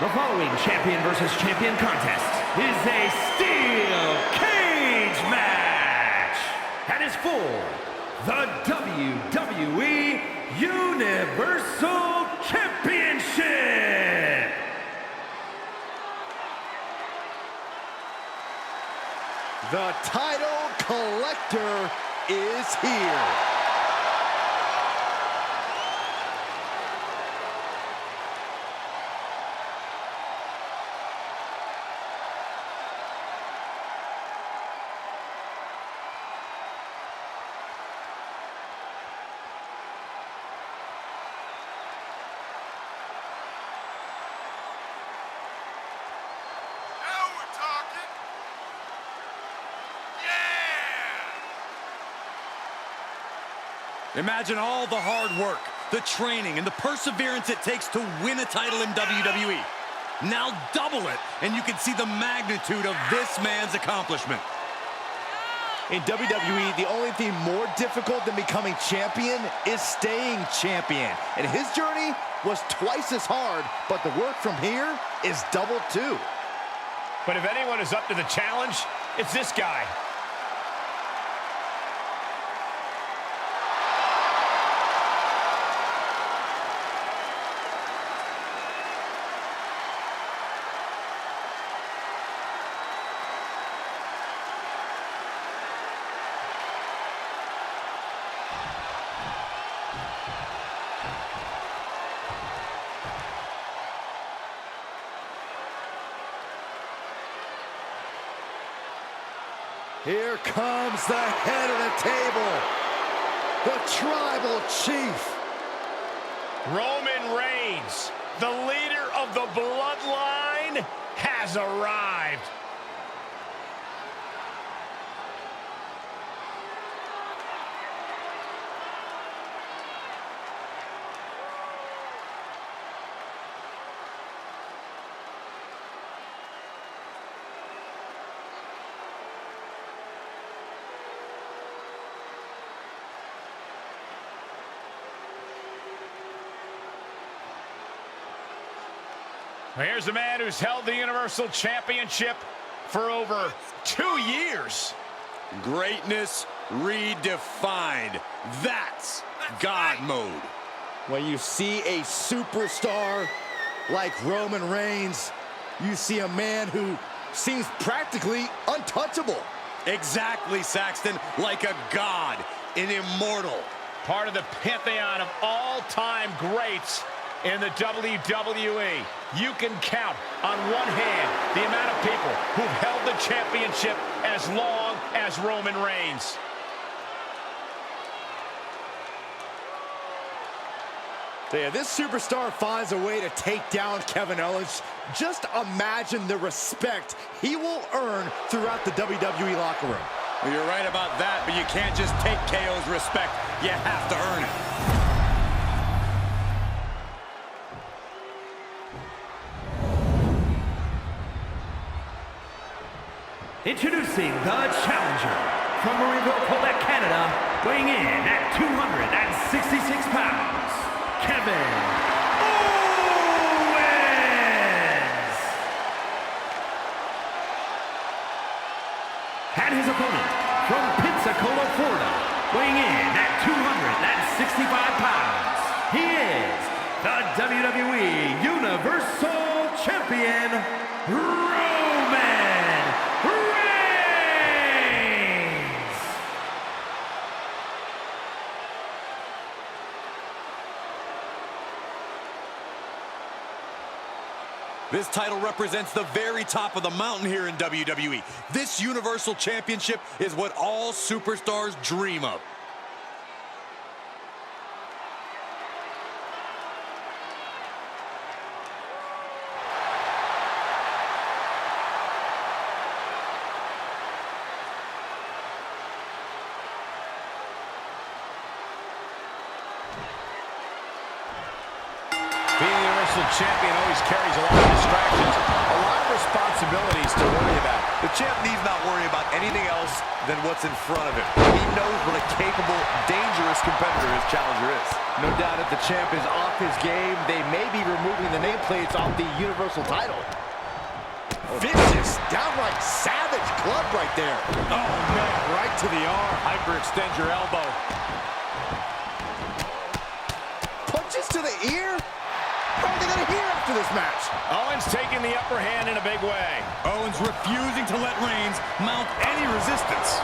The following champion versus champion contest is a steel cage match and is for the WWE Universal Championship. The title collector is here. Imagine all the hard work, the training, and the perseverance it takes to win a title in WWE. Now double it, and you can see the magnitude of this man's accomplishment. In WWE, the only thing more difficult than becoming champion is staying champion. And his journey was twice as hard, but the work from here is double too. But if anyone is up to the challenge, it's this guy. Here comes the head of the table, the tribal chief. Roman Reigns, the leader of the bloodline, has arrived. Here's a man who's held the Universal Championship for over 2 years. Greatness redefined. That's God mode. When you see a superstar like Roman Reigns, you see a man who seems practically untouchable. Exactly, Saxton. Like a god, an immortal. Part of the pantheon of all-time greats in the WWE. You can count on one hand the amount of people who've held the championship as long as Roman Reigns. So yeah, this superstar finds a way to take down Kevin Owens. Just imagine the respect he will earn throughout the WWE locker room. Well, you're right about that, but you can't just take KO's respect. You have to earn it. Introducing the challenger from Marieville, Quebec, Canada, weighing in at 266 pounds, Kevin Owens. And his opponent from Pensacola, Florida, weighing in at 265 pounds, he is the WWE Universal Champion, Roman This title represents the very top of the mountain here in WWE. This Universal Championship is what all superstars dream of. Being the Universal Champion always carries a lot of distractions, a lot of responsibilities to worry about. The champ needs not worry about anything else than what's in front of him. He knows what a capable, dangerous competitor his challenger is. No doubt if the champ is off his game, they may be removing the nameplates off the Universal title. Vicious, downright savage club right there. Oh, man, right to the arm. Hyperextend your elbow. Punches to the ear? How are they going to hear after this match? Owens taking the upper hand in a big way. Owens refusing to let Reigns mount any resistance.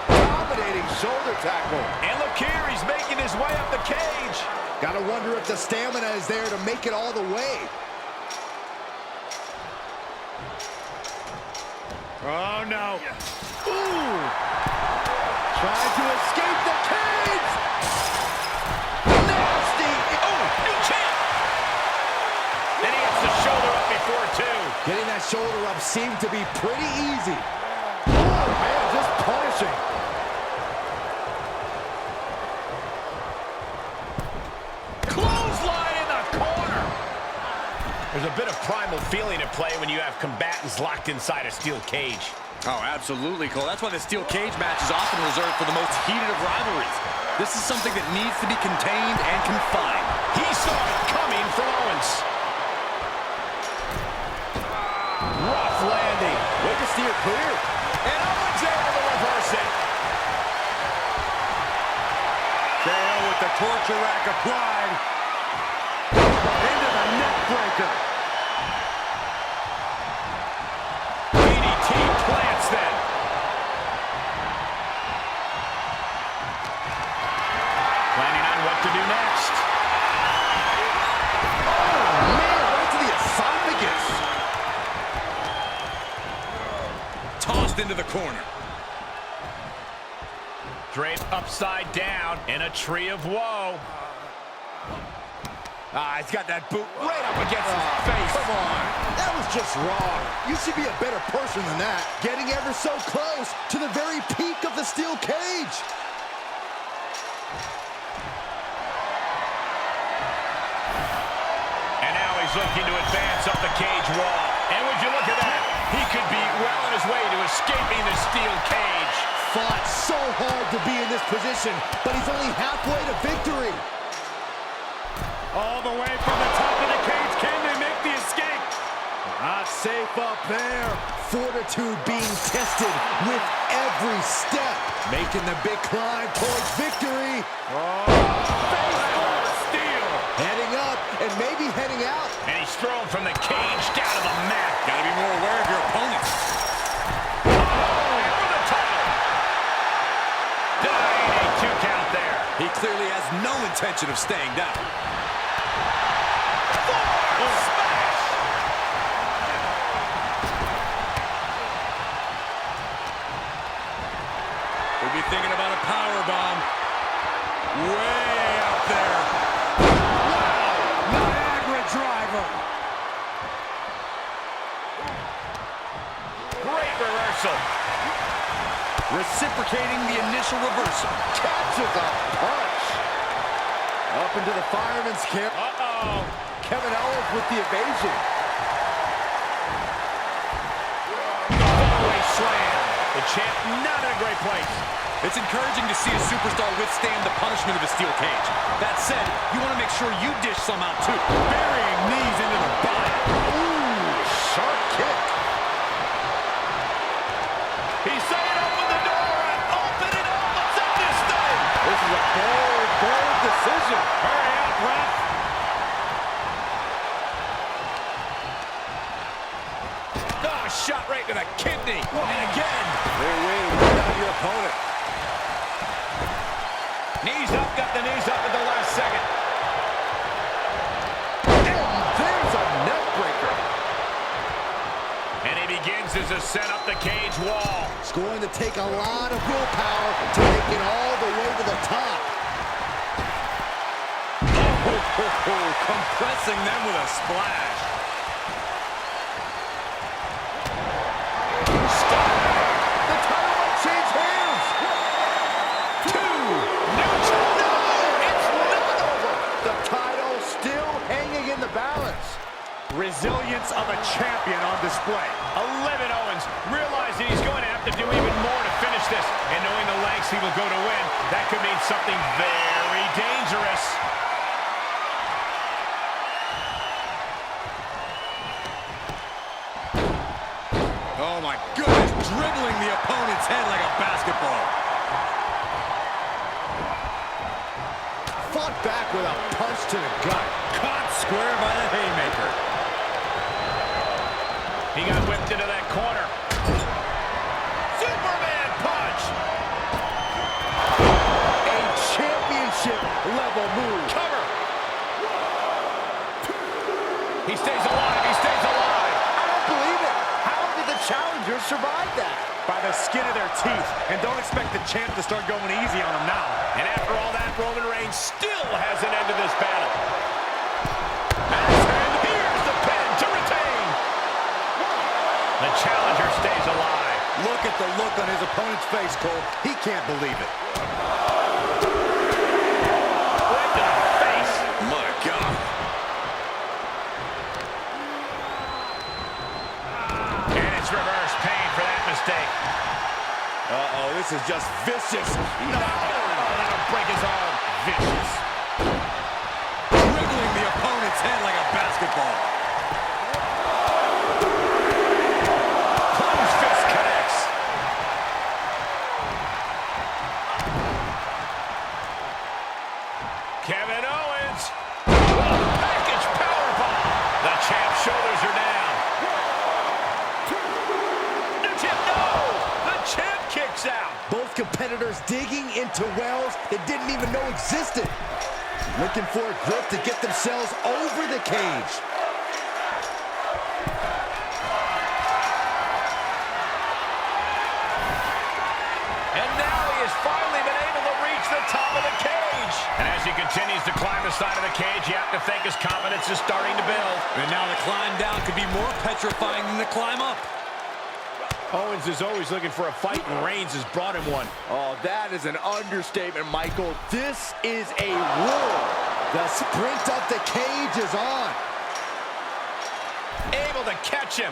Dominating shoulder tackle. And look here, he's making his way up the cage. Gotta wonder if the stamina is there to make it all the way. Oh, no. Ooh! Trying to escape the cage! Nasty! Oh, new champ! Then he gets the shoulder up before two. Getting that shoulder up seemed to be pretty easy. Oh, man, just punishing. Clothesline in the corner. There's a bit of primal feeling at play when you have combatants locked inside a steel cage. Oh, absolutely, Cole. That's why the steel cage match is often reserved for the most heated of rivalries. This is something that needs to be contained and confined. He saw it coming from Owens. Rough landing. Way to steer clear. And Owens able to reverse it. KO with the torture rack applied. Into the neck breaker. DDT plants then. Planning on what to do next. Oh, man, right to the esophagus. Tossed into the corner. Draped upside down in a tree of woe. Ah, he's got that boot right up against his face. Come on. That was just wrong. You should be a better person than that. Getting ever so close to the very peak of the steel cage. And now he's looking to advance up the cage wall. And would you look at that? He could be well on his way to escaping the steel cage. Fought so hard to be in this position, but he's only halfway to victory. All the way from the top of the cage. Can they make the escape? Not safe up there. Fortitude being tested with every step. Making the big climb towards victory. Baseball steel. Heading up and maybe heading out. And he's thrown from the cage down to the mat. Gotta be more aware of your opponents. Oh, and for the title. Denying a 2 count there. He clearly has no intention of staying down. Smash! Could be thinking about a powerbomb. Way up there. Wow! Niagara driver. Great reversal. Reciprocating the initial reversal. Catches a punch. Up into the fireman's camp. Uh-oh. Kevin Owens with the evasion. Fallaway slam. The champ not in a great place. It's encouraging to see a superstar withstand the punishment of a steel cage. That said, you want to make sure you dish some out too. Burying knees into the body. Ooh, sharp kick. He's saying open the door and open it up. Let's end this thing. This is a bold, bold decision. Hurry up, ref. Oh, shot right to the kidney. And again. Great way to put out your opponent. Knees up, got the knees up at the last second. And there's a neck breaker. And he begins his ascent up the cage wall. It's going to take a lot of willpower to make it all the way to the top. Compressing them with a splash. Stop. The title might change hands. 2. No, it's not over. The title still hanging in the balance. resilience of a champion on display. Owens realizing he's going to have to do even more to finish this, and knowing the lengths he will go to win, that could mean something very dangerous. Oh my goodness, dribbling the opponent's head like a basketball. Fought back with a punch to the gut. Caught square by the haymaker. He got whipped into that corner. Superman punch! A championship level move. Cover! He stays alive, he stays alive! I don't believe it. How did the challenger survive that? By the skin of their teeth. And don't expect the champ to start going easy on him now. And after all that, Roman Reigns still has an end to this battle. And here's the pin to retain. The challenger stays alive. Look at the look on his opponent's face, Cole. He can't believe it. Right to the face. My God. And it's reverse pain for that mistake. Uh-oh, this is just vicious. No! That'll break his arm. Vicious. Dribbling the opponent's head like a basketball. Close fist connects. Kevin Owens. Package powerbomb. The champ's shoulders are down. The champ, no! The champ kicks out. Both competitors digging into wells they didn't even know existed. Looking for a grip to get themselves over the cage. And now he has finally been able to reach the top of the cage. And as he continues to climb the side of the cage, you have to think his confidence is starting to build. And now the climb down could be more petrifying than the climb up. Owens is always looking for a fight, and Reigns has brought him one. Oh, that is an understatement, Michael. This is a war. The sprint up the cage is on. Able to catch him.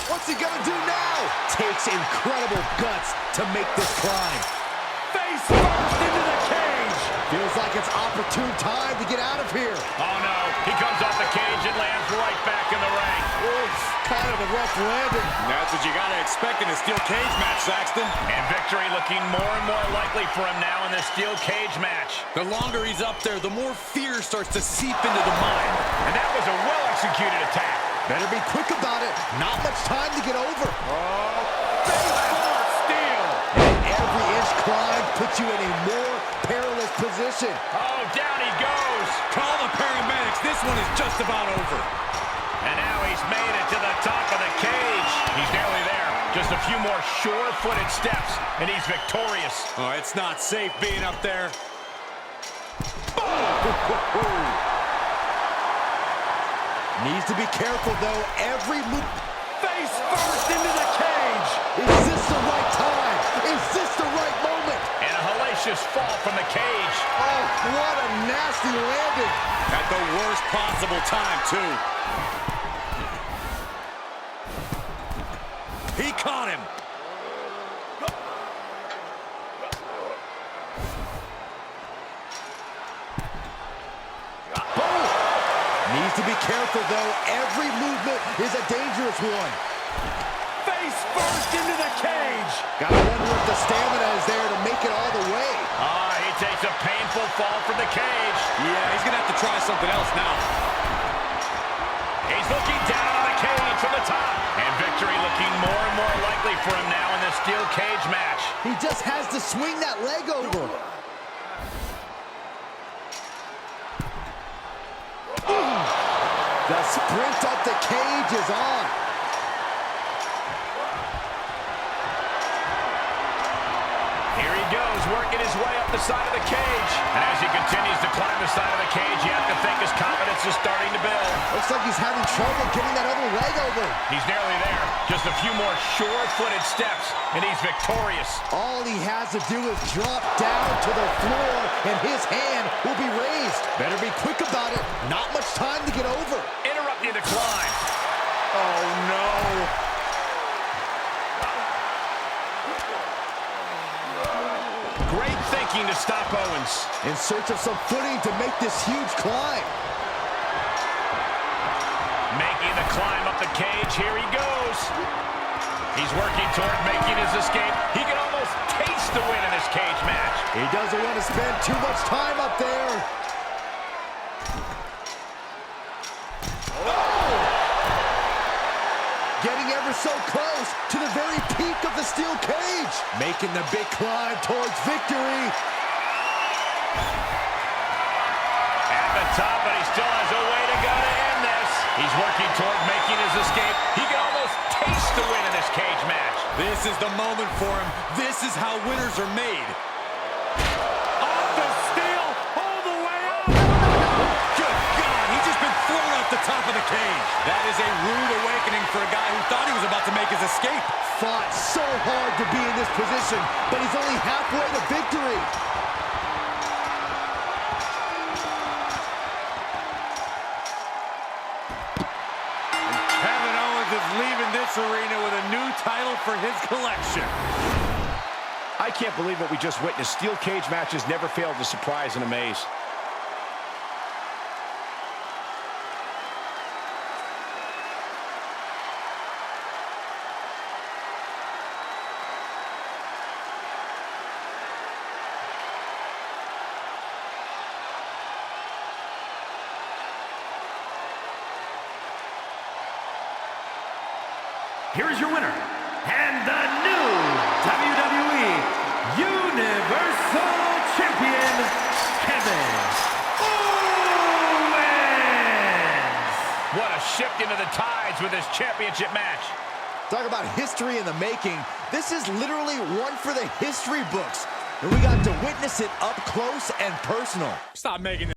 What's he gonna do now? Takes incredible guts to make this climb. Face first into the cage. Feels like it's opportune time to get out of here. Oh, no. He comes off the cage and lands right back in the ring. Oof, kind of a rough landing. That's what you got to expect in a steel cage match, Saxton. And victory looking more and more likely for him now in this steel cage match. The longer he's up there, the more fear starts to seep into the mind. And that was a well-executed attack. Better be quick about it. Not much time to get over. Steel. And every inch climb puts you in a more perilous position. Oh, down he goes. Call the paramedics. This one is just about over. And now he's made it to the top of the cage. He's nearly there. Just a few more sure-footed steps, and he's victorious. Oh, it's not safe being up there. Needs to be careful, though. Every move. Face first into the cage. Is this the right time? Is this the right moment? And a hellacious fall from the cage. Oh, what a nasty landing. At the worst possible time, too. He caught him. Needs to be careful, though. Every movement is a dangerous one. Face first into the cage. Gotta wonder if the stamina is there to make it all the way. He takes a painful fall from the cage. Yeah, he's going to have to try something else now. He's looking down on the cage from the top. And victory looking more and more likely for him now in this steel cage match. He just has to swing that leg over. The sprint up the cage is on. Here he goes, working his way up the side of the cage. And as he continues to climb the side of the cage, you have to think his confidence is starting to build. Looks like he's having trouble getting that other leg over. He's nearly there. Just a few more sure-footed steps, and he's victorious. All he has to do is drop down to the floor, and his hand will be raised. Better be quick about it. Not much time to get over. Interrupt making the climb. Oh, no. Great thinking to stop Owens. In search of some footing to make this huge climb. Making the climb up the cage. Here he goes. He's working toward making his escape. He can almost taste the win in this cage match. He doesn't want to spend too much time up there. Oh! Getting ever so close to the very peak of the steel cage. Making the big climb towards victory. At the top, but he still has a way to go to end this. He's working toward making his escape. He can almost taste the win in this cage match. This is the moment for him. This is how winners are made. Off the steel, all the way up. Good God, he's just been thrown off the top of the cage. That is a rude awakening for a guy who thought he was about to make his escape. Fought so hard to be in this position, but he's only halfway to victory. Kevin Owens is leaving this arena with a new title for his collection. I can't believe what we just witnessed. Steel cage matches never fail to surprise and amaze. Here is your winner, and the new WWE Universal Champion, Kevin Owens! What a shift into the tides with this championship match. Talk about history in the making. This is literally one for the history books. And we got to witness it up close and personal. Stop making